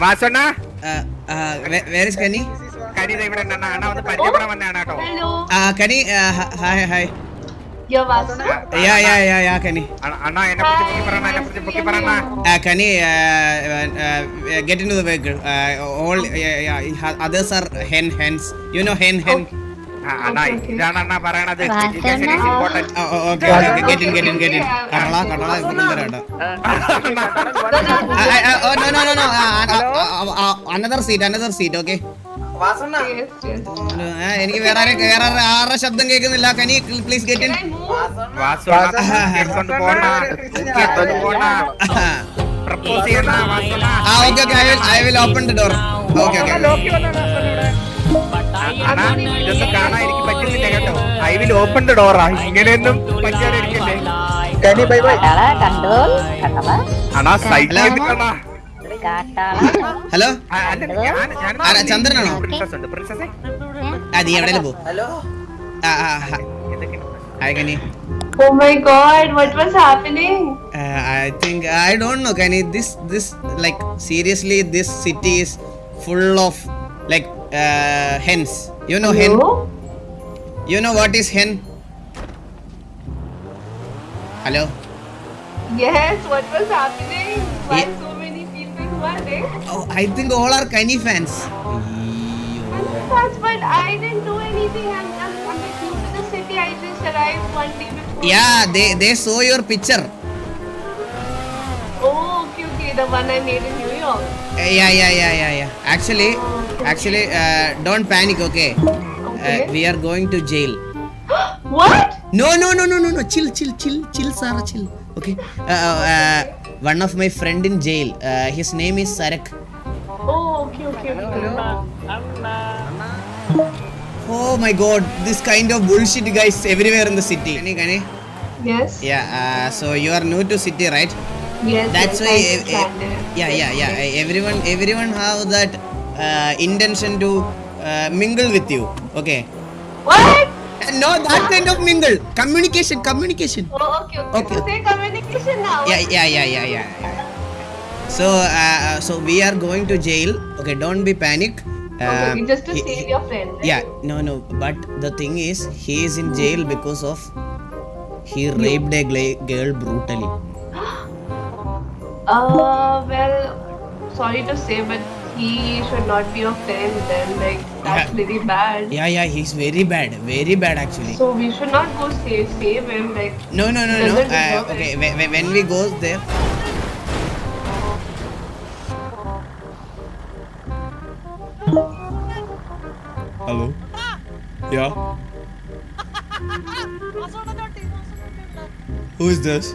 വാസണ്ണ where is Kani? കനി ദേ ഇവിടെ ഉണ്ട്. അണ്ണ ഒന്ന് പരിചയപ്പെടാൻ വന്നതാണ് കേട്ടോ. Hello. Kani, hi. You're Vasuna? Yeah, Kani. അണ്ണ എന്നെ കുറിച്ച് പൊക്കി പറയണ. Kani, get into the vehicle. All others are hens. You know hen. അണ്ണ ഇതാണ് അണ്ണ പറയണത്. Education is important. Okay. Get in. Kadala ഇങ്ങോട്ട് No. Another seat, okay? Yes. എനിക്ക് വേറെ ആരുടെ ശബ്ദം കേൾക്കുന്നില്ല. Kani, please get in. വാസണ്ണ എടുത്തോണ്ട് പോണ. എടുത്തോണ്ട് പോണ. പ്രപ്പോസ് ചെയ്യണ വാസണ്ണ. Okay. I will open the door. Okay. അണ്ണാ ഇതൊന്നും കാണാൻ എനിക്ക് പറ്റുന്നില്ല കേട്ടോ. ഐ വിൽ ഓപ്പൺ ദ ഡോറാ. ഇങ്ങനെയൊന്നും പറ്റാതിരിക്കല്ലേ. Kani, bye. അണ്ണാ സൈക്കിൾ ചെയ്തിട്ടാ. ഹലോ ഞാൻ ചന്ദ്രനാണോ? പ്രിൻസസ് നീ എവിടെയും പോ. Hello. Hi, Kani. Oh my God, what was happening? I don't know, Kani. This like seriously, this city is full of like hens. You know hen? Hello? You know what is hen? Hello. Yes, what was happening? Why Yeah. so many people who are there? Oh, I think all are Kani fans. But I didn't do anything. I'm like new to the city. I just arrived one day before. Yeah, they saw your picture. Oh, okay. The one I made in New York. Yeah. Actually, don't panic, okay? Okay. We are going to jail. What? No. Chill, Sarah, chill. Okay. One of my friend in jail. His name is Sarak. Oh, okay. Oh my God, this kind of bullshit, guys, everywhere in the city. Kani? Yes. Yeah. So you are new to city, right? Yes. That's yes, why. I understand it. Yeah. Everyone have that intention to mingle with you. Okay. What? No, that kind of mingle. Communication. Oh, okay. So say communication now. Yeah. So we are going to jail. Okay, don't be panic. Okay, just to save your friend. Right? Yeah, no. But the thing is, he is in jail because of he raped a girl brutally. Well, sorry to say, but he should not be your friend. Then, like, that's very bad. Yeah. He's very bad actually. So we should not go save him. Like, No. Doesn't deserve Okay, when we go there. Hello. Yeah. Who is this?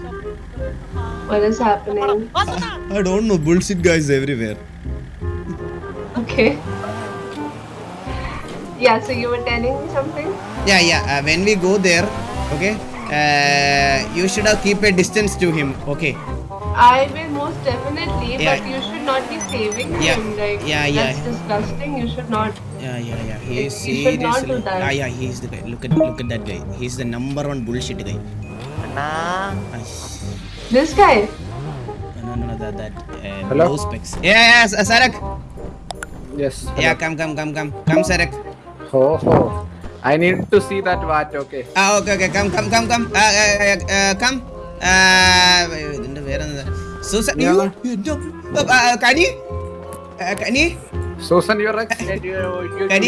what is happening? I don't know. Bullshit guys everywhere. Okay. Yeah. So you were telling me something. Yeah. When we go there, okay. You should keep a distance to him. Okay. I will most definitely, Yeah. but you should not be saving Yeah. him. Like, Yeah. that's disgusting. You should not. Yeah. He is You should not seriously. do that. Yeah. He is the guy. Look at that guy. He's the number one bullshit guy. This guy. No. That Hello? blue specs. Yeah. Sarak. Yes. Yeah. Come, Sarak. Oh. I need to see that watch. Okay. Okay. Come. Come. ഇതിന്റെ പേരെന്താ? Susan. Yeah. Kani. Susan, you're right. Kani. Is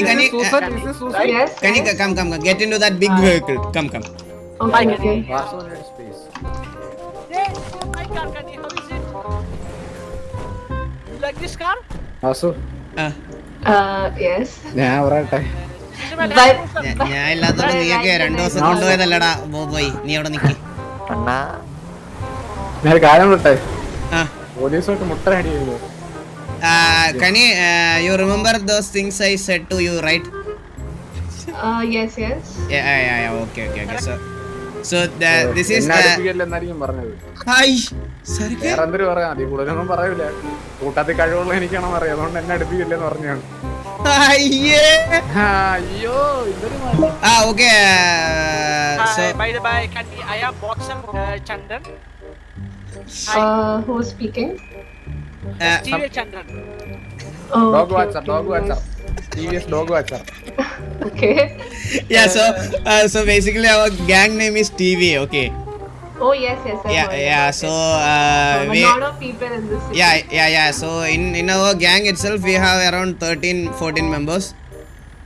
this Susan? Yes. Kani, yes. come. Get into that big vehicle. Come. Okay. Vasu needs space. My car, Kani, how is it? You like this car? Vasu, Yes. ഞാൻ പറയട്ടെ. This is my But Land Cruiser. ഞാൻ ഇല്ലാത്തോണ്ട് നീയൊക്കെ 2 ദിവസം കൊണ്ടുപോയതല്ലടാ. പോയി നീ അവിടെ നിക്ക്. ഞാൻ ഒരു കാര്യം പറയട്ടെ. ആ. പോലീസുമായിട്ട് മുട്ടനടി ചെയ്യുന്നു. Kani, you remember those things I said to you, right? Yes. Yeah. Okay. So this is എന്നെ അടുപ്പിക്കല്ലെന്നായിരിക്കും പറഞ്ഞത്. Hi. Sarak. വേറെ എന്തൊരു പറയാം, അതിൽ കൂടുതലൊന്നും പറയൂല. കൂട്ടത്തിൽ കഴിവുള്ള എനിക്കാണോ അറിയാം, അതുകൊണ്ട് എന്നെ അടുപ്പിക്കില്ലെന്ന് പറഞ്ഞാണ്. അയ്യോ ഇതൊരു മാറ്റി. Okay. So By the way, Kani, I am boxer Chandan. Who's speaking? TV Chandran. Oh, Dog okay, watcher, okay, dog watcher. nice. TVS dog watcher. Okay. Yeah, so basically our gang name is TV, okay. Oh yes, yes. I've Yeah, heard yeah, about so it. A we lot of people in this city. yeah, so in our gang itself we have around 13-14 members.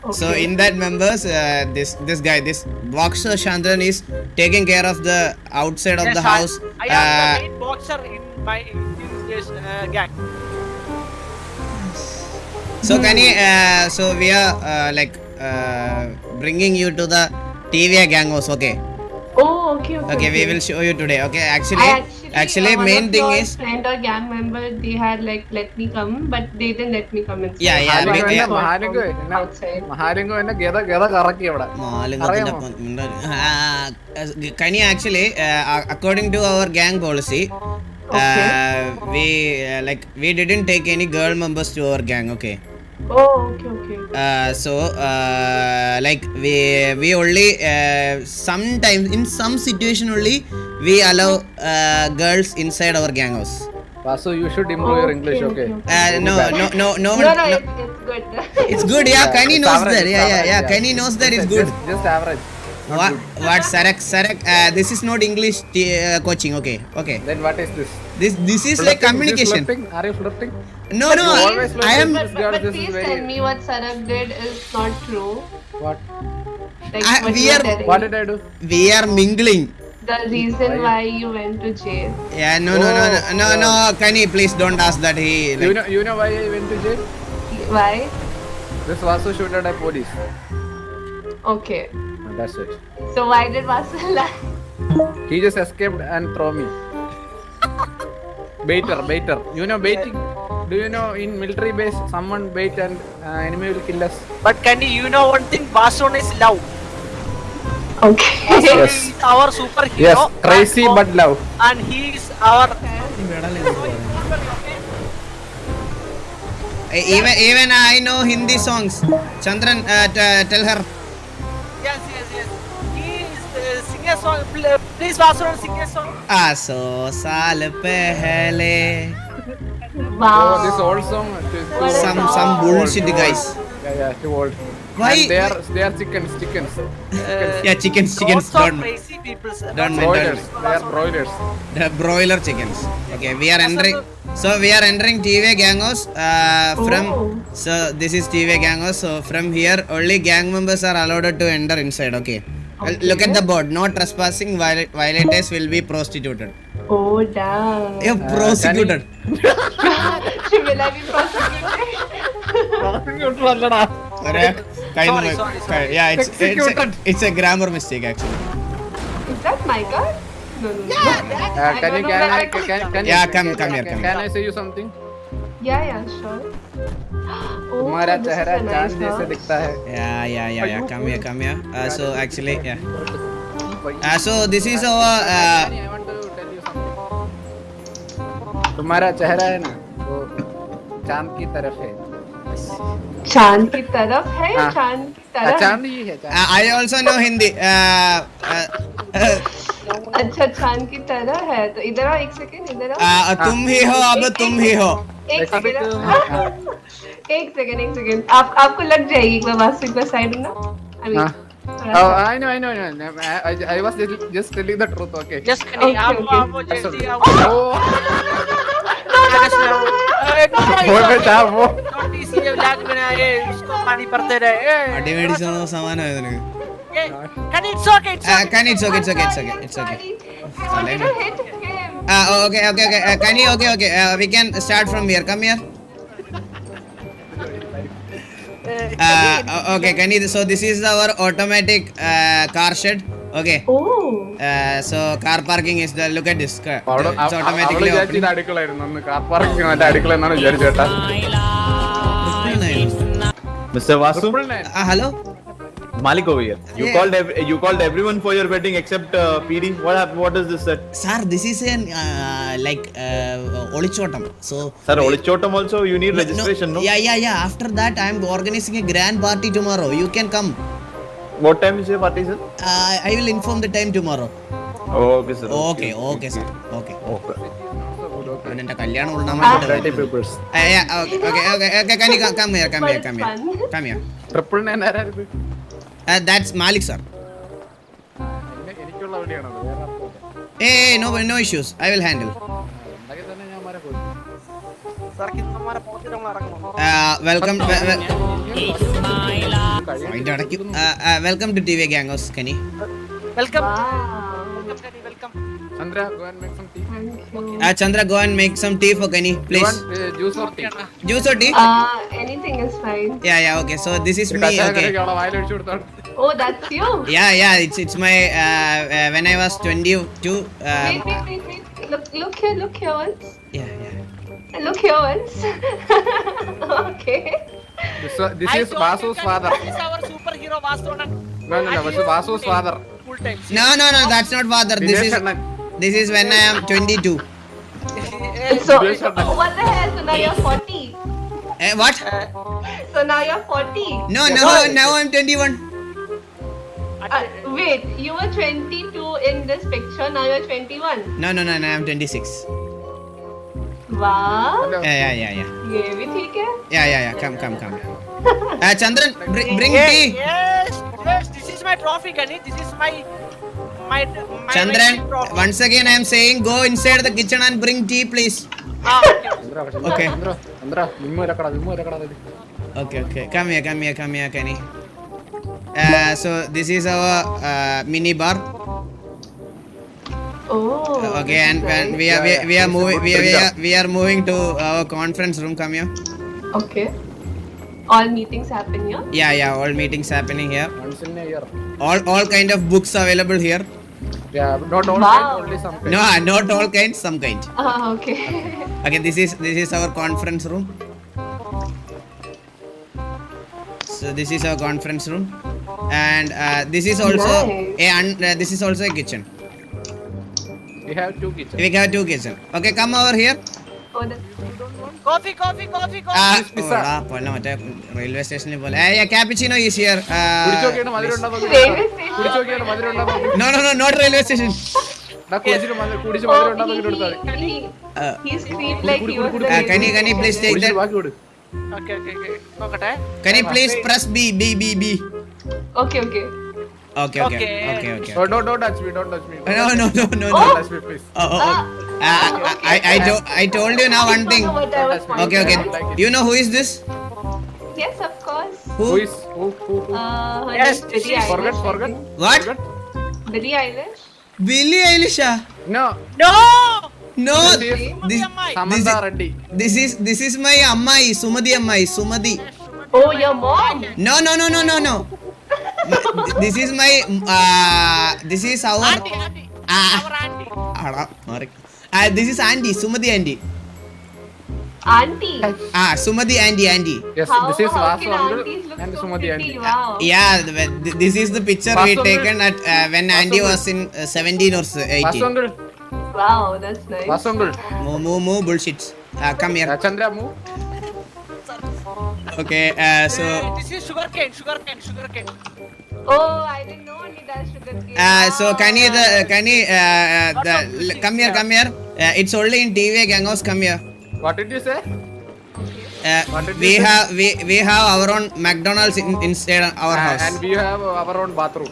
Okay. So in that members, this guy, this boxer Chandran is taking care of the outside of Yes, the house. I am the main boxer in this gang. So Kani, so we are bringing you to the TVA gang house, okay? Oh, okay, okay. Okay, we will show you today, okay? Actually, one main of thing your is friend or gang member, they had like let me come, but they didn't let me come inside. Yeah, yeah, So I big- was yeah. caught Mahalingo from outside. Mahalingo എന്നെ ഗത കറക്കി അവിടെ. മാലിന്യത്തിന്റെ അറിയാമോ? ഒപ്പം Kani, actually, according to our gang policy, we didn't take any girl members to our gang, okay? Oh, okay, okay. So we only sometimes in some situation only we allow girls inside our gang house. Vasu, you should improve your English, okay? No one, No, no. it's good. It's good, yeah. Kani It's knows average, that, it's yeah. average, Kani knows that it's good. Just average. Not What? good. What? Sarak. This is not English coaching, okay? Then what is this? This is like communication. Flirting? Are you flirting? No, You always flirt I am. with this girl. But This is please very. tell me what Sarak did is not true. What? Like we what you are- are telling. What did I do? We are mingling. The reason why you went to jail. Yeah, no. Kani, please don't ask that. He. You know why I went to jail? Why? This Vasu shooted at police. Okay. That's it. So why did Vasu lie? He just escaped and throw me. Baiter. You know baiting? Do you know in military base someone bait and enemy will kill us? But Kenny, you know one thing, Vasun is love. Okay. Vasun Yes. is our superhero. Yes, crazy and, but love. And he is our. Even I know Hindi songs. Chandran, tell her. Yes. He is sing a song. Please, Vasun, sing a song. 100 साल पहले. Wow. Oh, this old song. What a Some bullshit, guys. Yeah, too old. Why? And they are chickens. Yeah, chickens. Lots of Don't. crazy people. Sir. Don't. Broilers. They are broilers. The broiler chickens. Okay, we are entering. So we are entering TV gang house. From. Oh. So this is TV gang house. So from here, only gang members are allowed to enter inside. Okay. Look at the board. No trespassing. Violators will be prostituted. Oh damn. Yeah, prosecuted. Will I be prosecuted? Sorry. Yeah, it's a grammar mistake actually. Is that my card? No. Can you Yeah, come here. Can I say you something? Yeah, sure. Oh, तुम्हारा this is चेहरा a nice चांद जैसे house. दिखता है. Yeah. Come here. So actually, yeah. So this is our. I want to tell you something. तुम्हारा चेहरा है ना वो चांद की तरफ है. चांद की तरफ है या हाँ. चांद की तरफ? चांद ही है. चांद. I also know Hindi. अच्छा चांद की तरह है तो इधर आओ एक सेकंड इधर आओ तुम ही हो अब तुम ही हो. एक सेकंड आपको लग जाएगी एक बार वास्तु एक बार साइड ना हाँ. Oh, I know. I was just telling the truth, okay? Just Kenny, Okay, आपको okay. आपको जल्दी Oh, वो बेटा वो. नोटिस ये ब्लैक बनाए उसको पानी पड़ते रहे. അടി മേടിച്ചോ സമാനമായത് നിനക്ക്. Kenny, it's okay. It's okay. Okay. Kani, okay. We can start from here. Come here. Okay, Kani. So this is our automatic car shed. Okay. So car parking is the. Look at this. It's automatically അവള് opening. അടുക്കളായിരുന്നു അന്ന് car parking നല്ല അടുക്കള എന്നാണ് വിചാരിച്ചേട്ടാ. Mr. Vasu, Hello. Malik over here. Yeah. You called everyone for your wedding except PD. What is this set? Sir, this is an Olichotam. So. Sir, Olichotam also you need registration, no? Yeah. After that, I am organizing a grand party tomorrow. You can come. What time is your party, sir? I will inform the time tomorrow. Oh, okay, sir. Okay, sir. Okay. അവനെന്റെ കല്യാണം ഉള്ളാൻ Dirty papers. Can you come here? But it's fun. Come here. Triple nine ആരായിരുന്നു That's Malik sir. എനിക്കുള്ള വണ്ടിയാണത് വേറെ ആർക്കും Hey, no issues. I will handle. ഉണ്ടാക്കി തന്നെ ഞാൻ മാരെ പോയി സാർ കിന്നമാരെ പോയിട്ട് നമ്മൾ ഇറങ്ങണം. Welcome. അതിന്റെ ഇടയ്ക്ക് welcome to TV Gangos, Kenny. Welcome Wow. Welcome. Chandra go and make some tea. Chandra, go and make some tea for Kenny, You please. want juice or tea? Juice or tea? Anything is fine. Yeah. Okay. So this is ഒരു me. കഷായം Okay. കലക്കി അവളെ വായിൽ ഒഴിച്ചു കൊടുത്തോണ്ട് Oh, that's you. Yeah. It's my when I was 22. Wait. Look here once. Yeah. Look here once. Okay. This is Vasu's father. This is our superhero Vasu. No, this is Vasu's father. Full time. No. That's not father. This is when I am 22. So what the hell? So now you're 40. What? So now you're 40. No. Now I'm 21. Wait, you were 22 in this picture. Now you're 21. No. I'm 26. Wow. Yeah. ये भी ठीक है. Yeah. Come. Chandran, bring tea. Yes. This is my trophy, Kenny. This is my Chandran, trophy. once again I am saying go inside the kitchen and bring tea, please. Okay. Chandra വിമ്മു ഇരക്കടാ Okay. Come here, Kenny. So this is our mini bar. Oh. Okay, and nice. we are moving to our conference room. Come here. Okay. All meetings happen here. Yeah. All meetings happening here. once in a year. All kind of books available here. Yeah, not all Wow. kind, only some kind. No, not all kinds, some kind. Okay. Okay, this is our conference room. So this is our conference room, and this is also Nice. this is also a kitchen. We have two kitchens. We have two kitchen. Okay, come over here. Oh, that's Coffee. പൊന്നെ മറ്റേ railway സ്റ്റേഷനിൽ പോലെ cappuccino is here. കുടിച്ചോക്കിയാണ് മധുരം ഉണ്ടോ railway station. കുടിച്ചോക്കിയാണ് മധുരം ഉണ്ടോ No, not railway station. കുടിച്ചിട്ട് മധുരം ഉണ്ടോ കൊടുത്താൽ He's treat like he was the Can you please take that? ബാക്കി കൊടു Okay. നോക്കട്ടെ. Can you please press B? Okay. Okay. don't touch me No. don't touch me please I told you now one thing. Okay. You know who is this? Yes, of course. who is who Her Yes, name's Billie she's- Eilish. forget What? Billie Eilish. Billie Eilish? no No. No. This is This Samantha Reddy. this is my ammai, Sumadhi. Oh, your mom. No. This is my this is our Auntie. Our auntie. This is Andy, Sumadhi Andy. Auntie. Sumadhi Andy. Yes, How- this is how Vasu can uncle aunties look and so Sumadhi pretty? auntie. Wow. Yeah, this is the picture we Vasu taken at when Andy was in 17 or Vasu 18. uncle Wow, that's nice. Vasu uncle Moo bullshits. Come here. Chandra move Okay, so This is sugarcane. Oh, I didn't know only that sugar cane. come here. It's only in TV Gangos. Come here. what did you say What did We you say? have we have our own McDonald's inside our house. and we have our own bathroom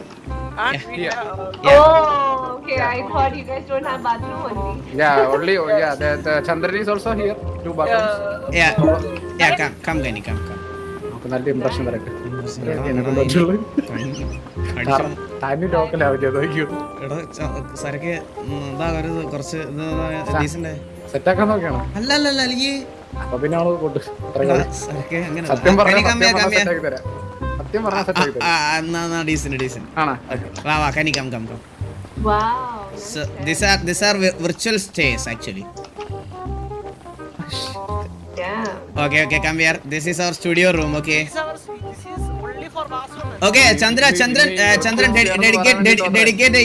Auntie. Yeah. Oh, okay. I thought you guys don't have bathroom only. only the Chandran is also here two bathrooms Yeah, come, Gani, come. നമുക്ക് നല്ല impression വരട്ടെ എന്നെ പറ്റുള്ളൂ ടൈമിൽ ടോക്കലാവില്ല നോക്കിയോ സരക്ക് കുറച്ച് decent സെറ്റാക്കാൻ നോക്കിയാണോ അല്ല ഈ അപ്പൊ പിന്നെ ആള് കൊണ്ടു സരക്ക് അങ്ങനെ സത്യം പറഞ്ഞാൽ കമ്മിയാ സെറ്റാക്കി തരാം സത്യം പറഞ്ഞാൽ സെറ്റാക്കി തരാം ഡീസന്റ് ആണോ വാ കനി come Wow. So these are virtual stays actually. Yeah. Okay, come here. This is our studio room, okay? This is only for Vasu. Okay, Chandran, dedicate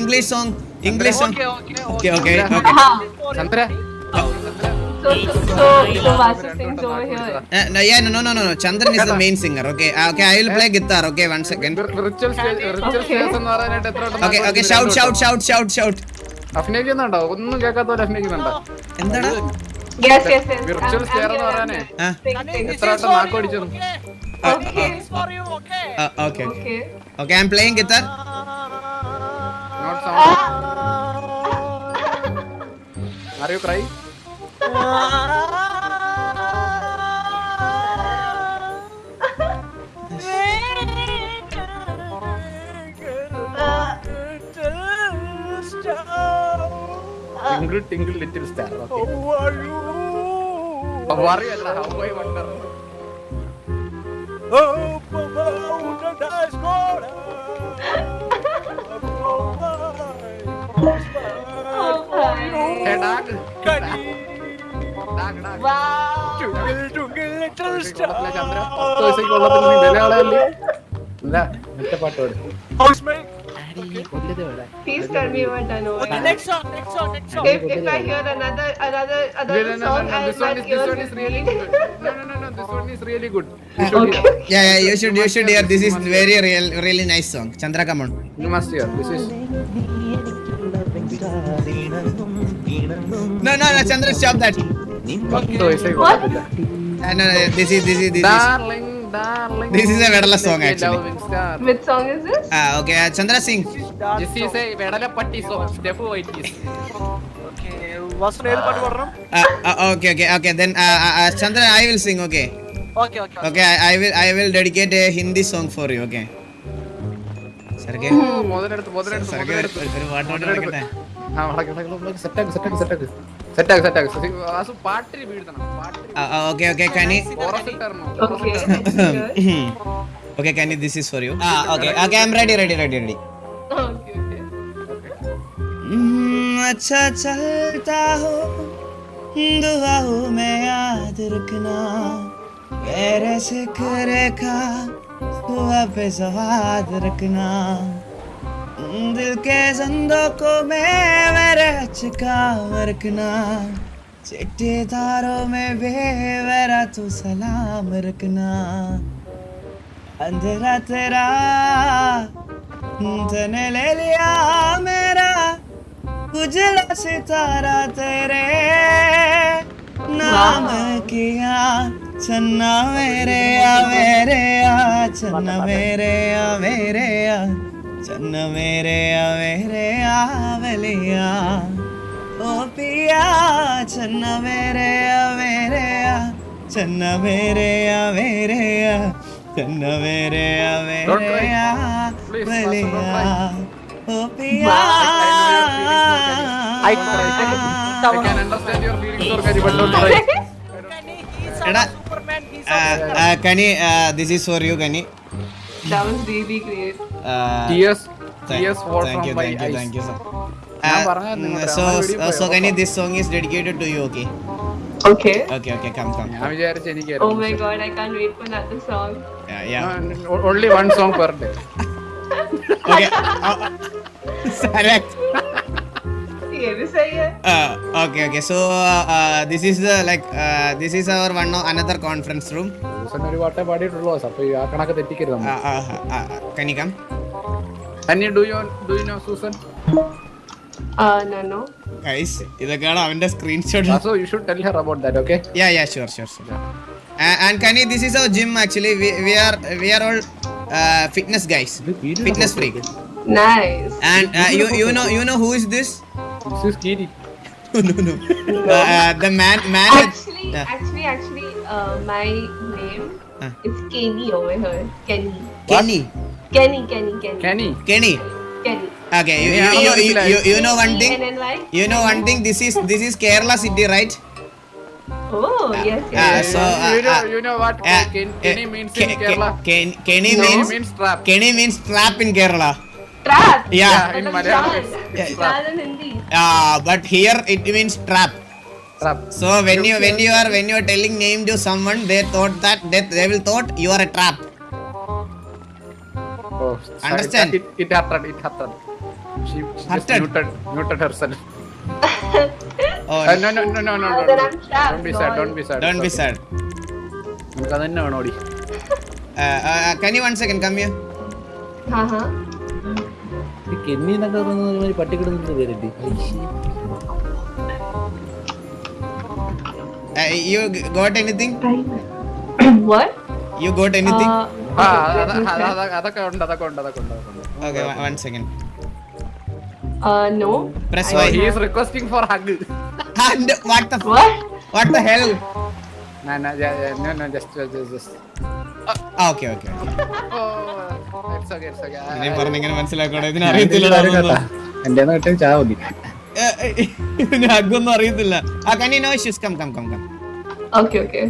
English song. Okay. Chandra So Vasu sings over here. No. Chandran is the main singer, okay? Okay, I will play guitar, okay? 1 second. Ritual stage എന്ന് പറയാനായിട്ട് എത്ര Okay, shout. അഭിനയിക്കുന്നുണ്ടോ? ഒന്നും കേൾക്കാത്ത പോലെ അഭിനയിക്കുന്നുണ്ടോ? എന്താടാ? Yes, yes, yes. Virtual steer എന്ന് പറയാനേ ആ, എത്ര വട്ടം നാക്ക് അടിച്ചു. Okay. For you, okay? okay. Okay. Okay, I'm playing guitar. Note sound. Are you cry? Tingle, tingle, little star. Okay. Worry അല്ല, how I wonder. Oh my. Hey, dog. Dog, dog. Wow. കൊള്ളത്തില്ല ചന്ദ്ര. 10 വയസ്സേക്ക് കൊള്ളത്തിൽ നീ വില കളയല്ലേ? ഇല്ല, മറ്റേ പാട്ട് പാട്. Please tell me you are done over. Okay, next song. If I hear another No, song, no, I'll this one is really good. No, this one is really good. You should hear. Yeah, you should hear. This is really nice song. Chandra, come on. You must hear. This is. No, Chandra, stop that. 10 വയസ്സേക്ക് കൊള്ളത്തില്ല. No, this is Darling. This is a Vedala song actually. Loving star. which song is this? Okay, Chandra sing. This is a Vedalapatti song. Step White is. Okay, വാസുവിന് ഏത് പാട്ട് പാടണം? Okay. Then Chandra, I will sing. Okay. Okay. I will dedicate a Hindi song for you. Okay. Sarge. മുതലെടുത്ത്. ഒരു പാട്ട് പാടട്ടെ. ആ, സെറ്റാക്ക്. വാസു പാട്ടിൽ വീഴ്ത്തണം. Okay, Kani. Chorus ഇട്ടായിരുന്നു. Okay. Okay, Kani, this is for you. Okay, I'm ready. Okay. अच्छा चलता हो दुआओं में याद रखना मेरे सिखर का दुआ पे स्वाद रखना दिल के संदों को मेरे चिका रखना चिट्ठी तारों में बेवरा तू सलाम रखना अंधेरा तेरा तूने ले लिया मेरा उजला सितारा तेरे नाम किया चन्ना मेरे आ चन्ना मेरे आ चन्ना मेरे आ बलिया ओ पिया चन्ना मेरे आ चन्ना मेरे आ चन्ना मेरे आ बलिया ओ पिया I can understand your feelings for Kari, but don't try. Eda, Superman, he's Kani, this is for you, Kani. That was really great. Tears fall Thank from you, my thank you, eyes. thank you, sir. ഞാൻ പറഞ്ഞായിരുന്നു നിങ്ങളോട്. So Kani, this song is dedicated to you, okay? Okay. Okay, come. ഞാൻ വിചാരിച്ചു എനിക്ക് Oh my god, I can't wait for another song. Yeah. only one song per day. Okay. Correct. ये भी सही है. Okay. So this is the this is our another conference room. Susan ഒരു പാട്ടേ പാടിയിട്ടുള്ളൂ. അപ്പൊ ആ കണക്ക് തെറ്റിക്കരുത് നമ്മൾ. Can you come? And do you know Susan? No. Guys, ഇതൊക്കെയാണ് അവന്റെ screenshot. So you should tell her about that, okay? Yeah, sure. And Kani, this is our gym actually. We are all fitness guys, fitness freak. Nice. And you know who is this? This is Kiri. No. The man. Actually, my name is Kenny over here. Kenny. Kenny. Okay, you know one thing. KNNY? You know one thing. This is Kerala city, right? Oh, yes. So you know what Kenny means in Kerala? Kenny means trap in Kerala. Trap. Yeah. In Malayalam. Trap in Hindi. But here it means trap. Trap. So when you are telling name to someone, they will thought you are a trap. Oh, Understand? It happened. She just Happened? muted herself. Oh, No. Then I'm trapped. Don't be sad. നമുക്ക് അതന്നെ വേണോടി. Can you 1 second come here? Kenny എന്നൊക്കെ പറഞ്ഞ പട്ടിക്കിടുന്ന പേരുണ്ട്. You got anything? What? You got anything? അതൊക്കെ ഉണ്ട്. Okay, one second. No. Press I Y. He is requesting for hug. And What? what the hell? No, just. Okay. Oh, it's okay. ഞാൻ പറഞ്ഞിങ്ങനെ മനസ്സിലാക്കണോ? ഇതിന് അറിയത്തില്ല. എന്റെ കിട്ടിയ ചാവതി. അതൊന്നും അറിയത്തില്ല. Can you know issues? Come. Okay.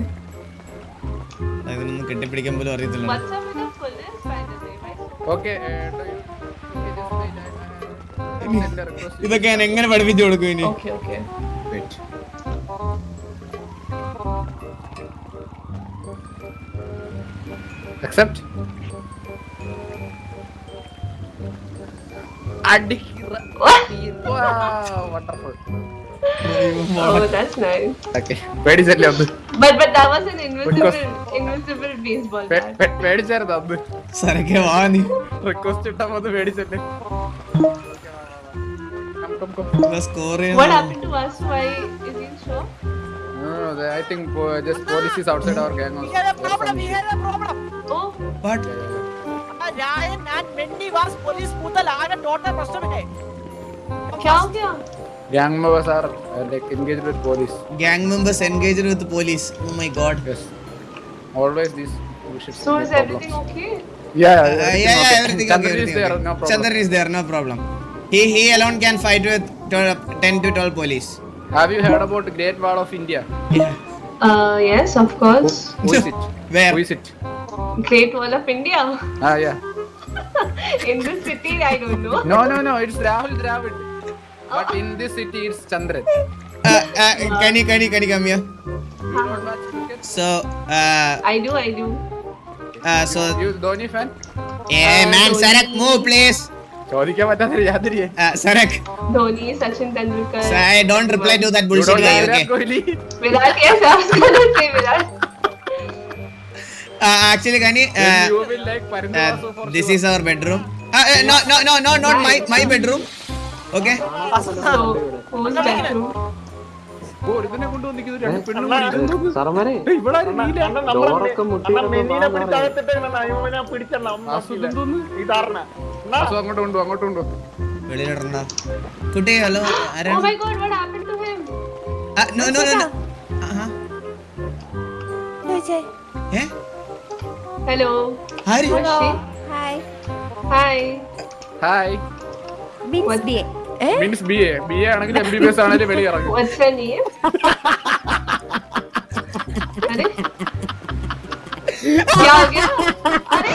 ഇതൊന്നും കെട്ടിപ്പിടിക്കാൻ പോലും അറിയത്തില്ല. What's up with the police, by the way? Why so- Okay. ഇതൊക്കെ ഞാൻ എങ്ങനെ പഠിപ്പിച്ചു കൊടുക്കും ഇനി? Okay. Wait. Accept. What? Wow, wonderful. Oh, that's nice. Okay. പേടിച്ചല്ലേ ഒന്ന്? But that was an invisible baseball bat. പേടിച്ചായിരുന്നു അന്ന്. സരക്കെ വാ നീ. റിക്വസ്റ്റ് ഇട്ടപ്പോ അത് പേടിച്ചല്ലേ? Score What happened to us? Why is he sure? No, I think just police is outside our gang We also. had a problem. Oh, What? Ryan and Mendy was police पूतल आगे total प्रश्न है. क्या हो गया? Gang members are like engaged with police. Gang members engaged with police. Oh my god. Yes. Always these bullshit. So is everything okay? Yeah, Yeah, everything okay. Chandran is everything there, okay. no problem. Chandran is there, no problem. He alone can fight with 10 to 12 police. Have you heard about Great Wall of India? Yeah. Yes, of course. Who is it? Where? Who is it? Great Wall of India. Yeah. In this city, I don't know. No, it's Rahul Dravid. But in this city, it's Chandran. Can you come here? You don't watch cricket? So, I do. so, You Dhoni fan? hey man, Sarak, move please. ചോദിക്കാൻ പറ്റാത്ത യാതൊരു Sarak, Dhoni, Sachin Tendulkar. so I don't reply to that You bullshit don't guy, like okay? Virat Kohli? Virat, yes, I was gonna say Virat. Actually, Kani, Then you will like Parinavasu for this sure. is our bedroom. No, not my bedroom. Okay? So, whose bedroom? ഓ, ഇതിനെ കൊണ്ടുവന്നിരിക്കുന്നു രണ്ട് പെണ്ണും കൂടി. ഏയ്, ഇവിടെ ആരും നീല. ആസു ഇതെന്തോന്ന്? ആസു അങ്ങോട്ട് കൊണ്ടു. വെളിയിലിടണ്ട. കുട്ടി, hello. Oh my god, what happened to him? No. Eh? Hello. ആര്? Who's she? Hi. Hi. Hi. Means BA. Means BA ആണെങ്കിൽ MBBS ആണെങ്കിൽ വെളി ഇറങ്ങും. What's her name? अरे क्या हो गया? अरे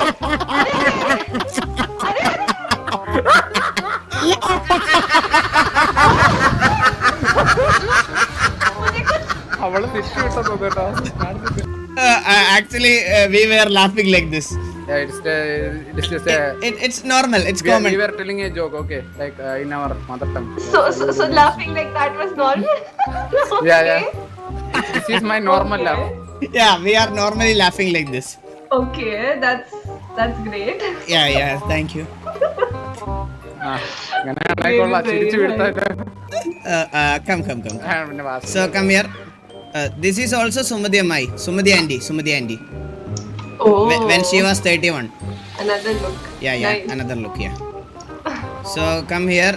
അവള് തിരിച്ചു വിട്ടു കേട്ടോ. Actually, we were laughing like this. It's just a. It's normal. It's We common. were telling a joke, okay, like in our mother tongue. So laughing like that was normal? Yeah. Okay. This is my normal Okay. laugh. Yeah, we are normally laughing like this. Okay, that's great. Yeah. Thank you. അങ്ങനെ ആയിക്കോളാം, ചിരിച്ചു വിടുത്ത. Come. പിന്നെ Vasu. So come here. This is also Sumati Ammai. Sumati auntie. Oh. When she was 31. Another look. Yeah. Nice. Another look. Yeah. So come here.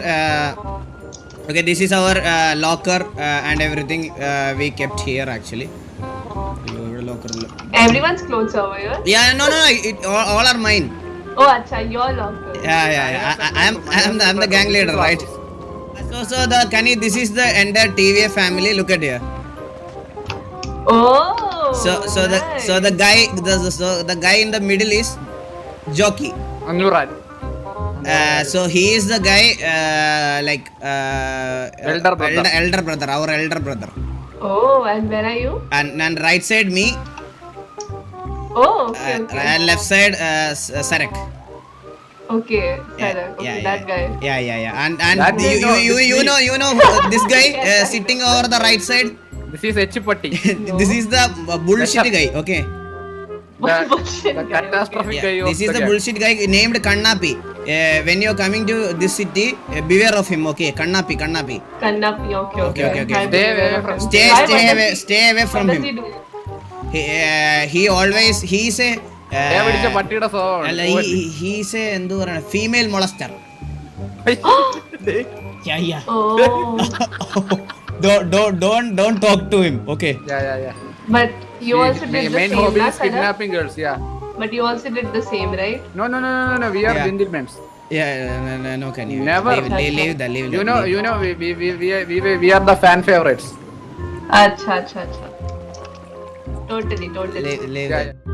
Okay, this is our locker and everything we kept here actually. Locker. Everyone's clothes over here. Yeah, no. All are mine. Oh, acha, your locker. Yeah. I'm the gang leader, right? So the Kani, this is the entire TVA family. Look at here. Oh. So the guy in the middle is Jockey. Anjooran. So he is the guy Elder brother. our elder brother. Oh, and where are you? And right side me, Oh, okay. and left side Sarak. Okay, Sarak. Okay, that guy. Yeah. And That guy, no, you know this guy sitting over the right side. This is H Patti. This is the bullshit guy. Okay. Bullshit the guy, catastrophic Yeah, guy of this is the gang. bullshit guy named Kannapi. When you're coming to this city, beware of him. Okay, Kannapi. Kannapi, okay. Okay, okay, okay. I'm Stay aware away of from- him. Stay, Why? stay What away, does he- stay away from What does him. he do? He's a. ദേ പിടിച്ച പട്ടിയുടെ സ്വഭാവമാണ്. അല്ല, he's a എന്ത് പറയണ female molester. Yeah. Oh. Don't talk to him. Okay. Yeah. But you also did the Main same, hobby na, is Karan? kidnapping girls. Yeah. But you also did the same, right? No. We are Yeah. gentlemen. Yeah, no, can you Never. leave that. You know. We are the fan favorites. Acha. Totally. leave Yeah, that.